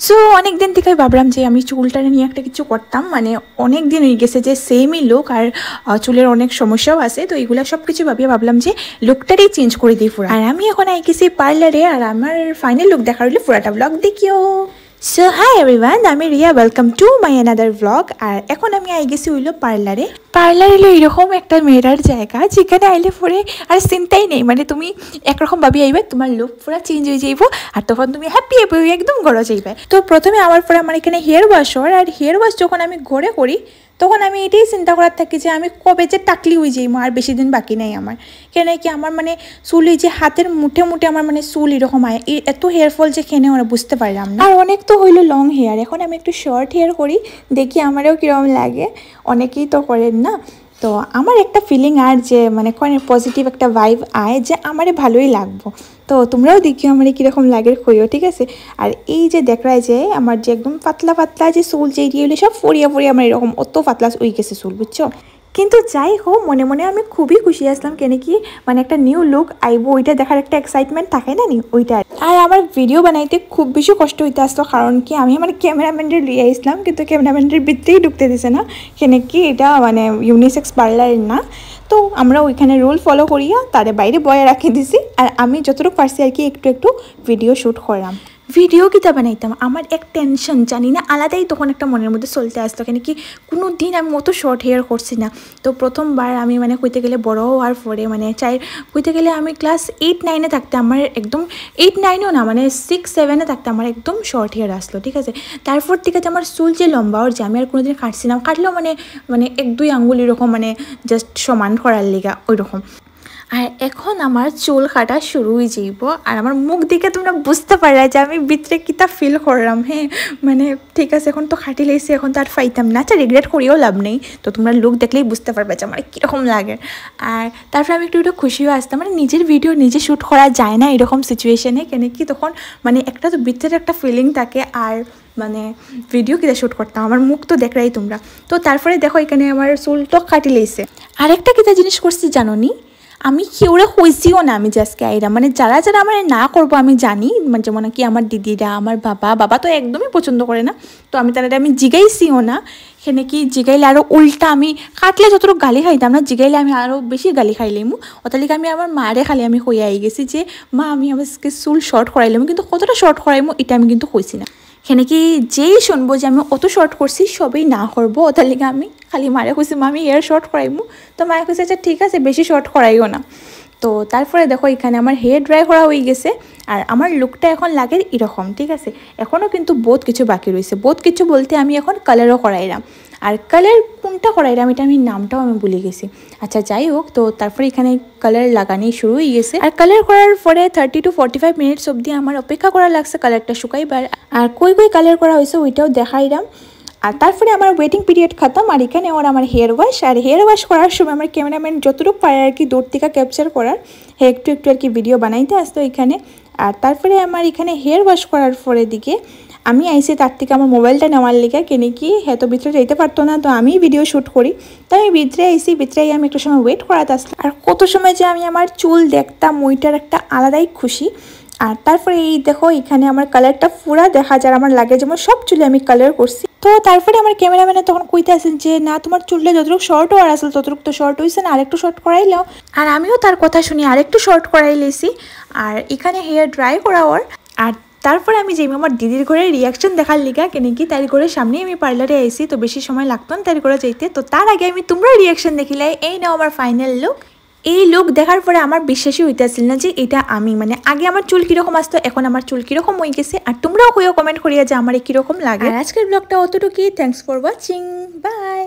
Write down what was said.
So অনেক দিন থেকে ভাবলাম যে আমি চুলটা নিয়ে একটা কিছু করতাম, মানে অনেক দিন হয়ে গেছে যে সেমই লুক, আর চুলের অনেক সমস্যাও আছে। তো এইগুলো সব কিছু ভাবলাম যে লুকটারই চেঞ্জ করে দিই পুরো। আর আমি এখন আই গেছি পার্লারে, আর আমার ফাইনাল লুক দেখার হলে পুরাটা ব্লগ দেখিও। সো হাই এভরিওয়ান, আমি Riya, welcome to my another blog. আর এখন আমি আই গেছি হইলো পার্লারে। পার্লার হলো এরকম একটা মেয়েরার জায়গা যেখানে আইলে পরে আর চিন্তাই নেই, মানে তুমি একরকম ভাবি আইবে, তোমার লুক পুরো চেঞ্জ হয়ে যাইব, আর তখন তুমি হ্যাপি একদম ঘরে যাইবে। তো প্রথমে আমার পরে আমার এখানে হেয়ার ওয়াশ হয়, আর হেয়ার ওয়াশ যখন আমি ঘরে করি তখন আমি এটাই চিন্তা করার থাকি যে আমি কবে যে টাকলি হয়ে যাইব, আর বেশি দিন বাকি নাই আমার। কেন কি আমার মানে চুল এই যে হাতের মুঠে মুঠে আমার মানে চুল এরকম হয়, এত হেয়ার ফল যে খেনে ওরা বুঝতে পারলাম না। আর অনেক তো হইলো লং হেয়ার, এখন আমি একটু শর্ট হেয়ার করি, দেখি আমারও কীরকম লাগে। অনেকেই তো করেন না, তো আমার একটা ফিলিং আর যে মানে পজিটিভ একটা ভাইব আয় যে আমারে ভালোই লাগবো। তো তোমরাও দেখিও আমার কীরকম লাগে কইও, ঠিক আছে। আর এই যে দেখায় যে আমার যে একদম পাতলা পাতলা যে চুল যে হইলে সব ফরিয়া ফরিয়া আমার এরকম অত পাতলা উই গেছে চুল, বুঝছো। কিন্তু যাই হোক, মনে মনে আমি খুবই খুশি আসলাম, কেন কি মানে একটা নিউ লুক আইবো, ওইটা দেখার একটা এক্সাইটমেন্ট থাকে না নি ওইটা। আর আমার ভিডিও বানাইতে খুব বেশি কষ্ট হইতে আসলো, কারণ কি আমি আমার ক্যামেরাম্যানদের লিয়ে আসলাম, কিন্তু ক্যামেরাম্যানদের ভিতরেই ঢুকতে দিছে না, কেন কি এটা মানে ইউনিসেক্স পার্লারের না। তো আমরা ওইখানে রুল ফলো করিয়া তারে বাইরে বয়ে রাখি দিছি, আর আমি যতটুকু পারছি আর কি একটু একটু ভিডিও শ্যুট করলাম। ভিডিও কিতা বানাইতাম, আমার এক টেনশন জানি না আলাদাই তখন একটা মনের মধ্যে চলতে আসতো, কেন কি কোনো দিন আমি অত শর্ট হেয়ার করছি না। তো প্রথমবার আমি মানে কইতে গেলে বড় হওয়ার পরে মানে কইতে গেলে আমি ক্লাস 8-9-এ থাকতে আমার একদম 8-9ও না, মানে 6-7-এ থাকতে আমার একদম শর্ট হেয়ার আসলো, ঠিক আছে। তারপর থেকে আমার চুল যে লম্বা ওর যে আমি আর কোনোদিন কাটছি না, কাটলেও মানে মানে 1-2 আঙ্গুল এরকম মানে জাস্ট সমান করার লিগা ওই রকম। আর এখন আমার চুল কাটা শুরু হয়ে যাইব, আর আমার মুখ দেখে তোমরা বুঝতে পারলা যে আমি ভিতরে কিতা ফিল করলাম। হ্যাঁ মানে ঠিক আছে, এখন তো খাটি লেগেছি, এখন তো আর ফাইতাম না, আচ্ছা রিগ্রেট করিও লাভ নেই। তো তোমরা লুক দেখলেই বুঝতে পারবে যে আমার কীরকম লাগে। আর তারপরে আমি একটু খুশিও আসতাম, মানে নিজের ভিডিও নিজে শ্যুট করা যায় না এরকম সিচুয়েশনে, কেন কি তখন মানে একটা তো ভিতরে একটা ফিলিং থাকে, আর মানে ভিডিও কিতা শ্যুট করতাম, আমার মুখ তো দেখলাই তোমরা। তো তারপরে দেখো এখানে আমার চুল তো কাটি লেগেছে। আরেকটা কিতা জিনিস করছি জানো নি, আমি কেউরে হইছিও না, আমি জাস্টকে আইরা মানে যারা যারা আমার না করবো আমি জানি, মানে যেমন কি আমার দিদিরা, আমার বাবা তো একদমই পছন্দ করে না। তো আমি তারা আমি জিগাইছিও না, সেখানে কি জিগাইলে আরও উল্টা আমি কাটলে যতটুকু গালি খাইতাম না, জিগাইলে আমি আরও বেশি গালি খাইলাম। অতালিকে আমি আমার মারে খালি আমি হইয়া আই গেছি যে মা আমি আজকে চুল শর্ট করাইলাম, কিন্তু কতটা শর্ট করাইমো এটা আমি কিন্তু হইছি না। সেখানে কি যেই শুনবো যে আমি অত শর্ট করছি সবই না করবো, ওটার লিগে আমি খালি মারে খুঁজছি মা আমি হেয়ার শর্ট করাইমু। তো মায়ের খুঁজছে আচ্ছা ঠিক আছে বেশি শর্ট করাইও না। তো তারপরে দেখো এখানে আমার হেয়ার ড্রাই করা হয়ে গেছে, আর আমার লুকটা এখন লাগে এরকম, ঠিক আছে। এখনও কিন্তু বহুত কিছু বাকি রয়েছে, বহুত কিছু বলতে আমি এখন কালারও করাইলাম, আর কালার কোনটা করাইলাম এটা আমি নামটাও আমি ভুলে গেছি। আচ্ছা যাই হোক, তো তারপরে এখানে কালার লাগানি শুরু হয়ে গেছে, আর কালার করার পরে 30 to 45 মিনিটস অবধি আমার অপেক্ষা করা লাগছে কালারটা শুকাইবার। আর কই কালার করা হয়েছে ওইটাও দেখাইলাম। আর তারপরে আমার ওয়েটিং পিরিয়ড খতম, আর এখানে ওর আমার হেয়ার ওয়াশ। আর হেয়ার ওয়াশ করার সময় আমার ক্যামেরাম্যান যতটুকু পারে আর কি দূর থেকে ক্যাপচার করার, একটু একটু আর কি ভিডিও বানাইতে আসতো এখানে। আর তারপরে আমার এখানে হেয়ার ওয়াশ করার পরে দিকে আমি আইসি তার থেকে আমার মোবাইলটা নেওয়ার লেগে, কেন কি হ্যাঁ তো ভিতরে যেতে পারতো না, তো আমি ভিডিও শ্যুট করি। তো আমি ভিতরে আইসি, ভিতরে আমি একটু সময় ওয়েট করাতে আসলাম। আর কত সময় যে আমি আমার চুল দেখতাম ওইটার একটা আলাদাই খুশি। আর তারপরে এই দেখো এখানে আমার কালারটা পুরা দেখা যায়, আমার লাগে যেমন সব চুলে আমি কালার করছি। তো তারপরে আমার ক্যামেরাম্যানে তখন কইতে আসেন যে না তোমার চুলটা যতটুকু শর্ট হওয়ার আসলে ততটুকু তো শর্ট হয়েছে না, আরেকটু শর্ট করাইলাও। আর আমিও তার কথা শুনি আরেকটু শর্ট করাই লেছি। আর এখানে হেয়ার ড্রাই করা ওর। আর তারপরে আমি যে আমার দিদির ঘরে রিয়াকশন দেখার লিগা, কেন কি তার ঘরের সামনেই আমি পার্লারে আইসি, তো বেশি সময় লাগতো না তার ঘরে যাইতে। তো তার আগে আমি তোমরা রিয়াকশন দেখিলে এই নাও আমার ফাইনাল লুক। এই লুক দেখার পরে আমার বিশ্বাসই হইতেছিল না যে এটা আমি, মানে আগে আমার চুল কীরকম আসতো এখন আমার চুল কীরকম হয়ে গেছে। আর তোমরাও হয়েও কমেন্ট করিয়া যে আমার কীরকম লাগে। আর আজকের ব্লগটা অতটুকুই, থ্যাংকস ফর ওয়াচিং, বাই।